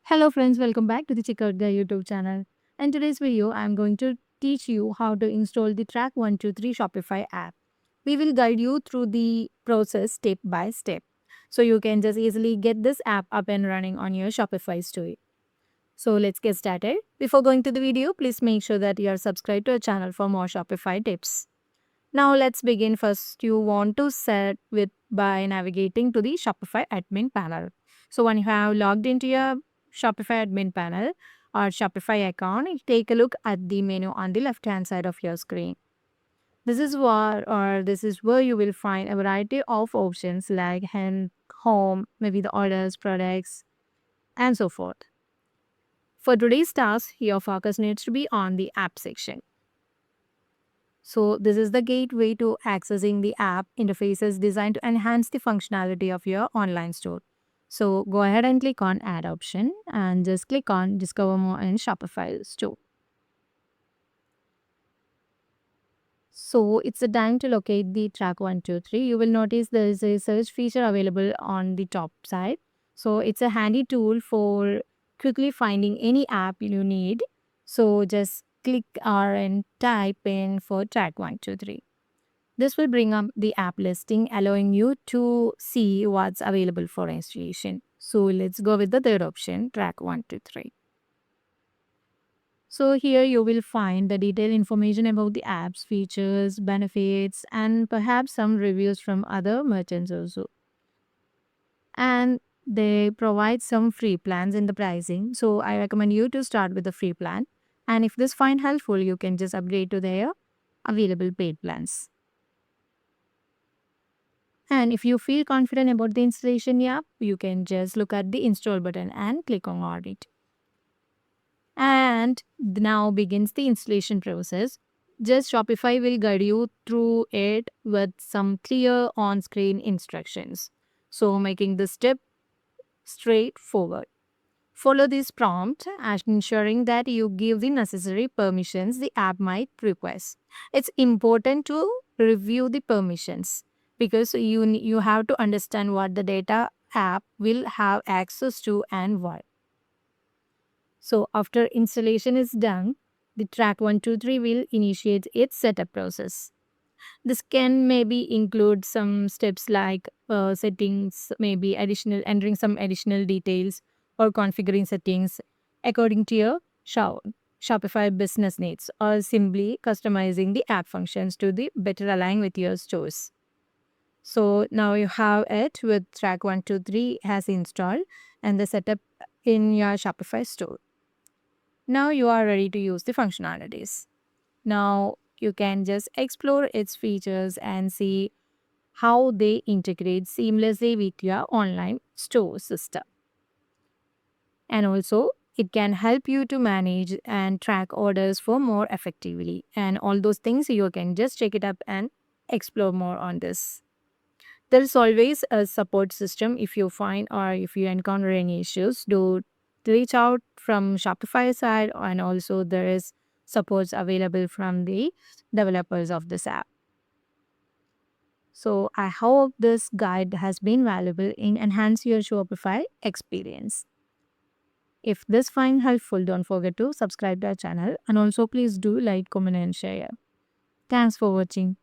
Hello friends, welcome back to the Checkout Guy YouTube channel. In today's video, I'm going to teach you how to install the Track123 Shopify app. We will guide you through the process step by step. So you can just easily get this app up and running on your Shopify store. So let's get started. Before going to the video, please make sure that you are subscribed to our channel for more Shopify tips. Now let's begin. First, you want to set with by navigating to the Shopify admin panel. So when you have logged into your Shopify admin panel or Shopify account, take a look at the menu on the left hand side of your screen. This is where you will find a variety of options like hand, home, maybe the orders, products, and so forth. For today's task, your focus needs to be on the app section. So this is the gateway to accessing the app interfaces designed to enhance the functionality of your online store. So go ahead and click on add option and just click on discover more in Shopify store. So it's the time to locate the track 123. You will notice there is a search feature available on the top side. So it's a handy tool for quickly finding any app you need. So just click R and type in for track 123. This will bring up the app listing, allowing you to see what's available for installation. So let's go with the third option, track 123. So here you will find the detailed information about the app's features, benefits, and perhaps some reviews from other merchants also. And they provide some free plans in the pricing. So I recommend you to start with the free plan. And if this find helpful, you can just upgrade to their available paid plans. And if you feel confident about the installation app, you can just look at the install button and click on it. And now begins the installation process. Just Shopify will guide you through it with some clear on-screen instructions. So making the step straightforward. Follow this prompt and ensuring that you give the necessary permissions the app might request. It's important to review the permissions because you have to understand what the data app will have access to and why. So after installation is done, the track 123 will initiate its setup process. This can maybe include some steps like settings, maybe additional entering some additional details or configuring settings according to your Shopify business needs, or simply customizing the app functions to the better align with your stores. So now you have it with track 123 has installed and the setup in your Shopify store. Now you are ready to use the functionalities. Now you can just explore its features and see how they integrate seamlessly with your online store system. And also, it can help you to manage and track orders for more effectively. And all those things you can just check it up and explore more on this. There is always a support system if you find or if you encounter any issues. Do reach out from Shopify side, and also there is supports available from the developers of this app. So I hope this guide has been valuable in enhance your Shopify experience. If this find helpful, don't forget to subscribe to our channel and also please do like, comment and share. Thanks for watching.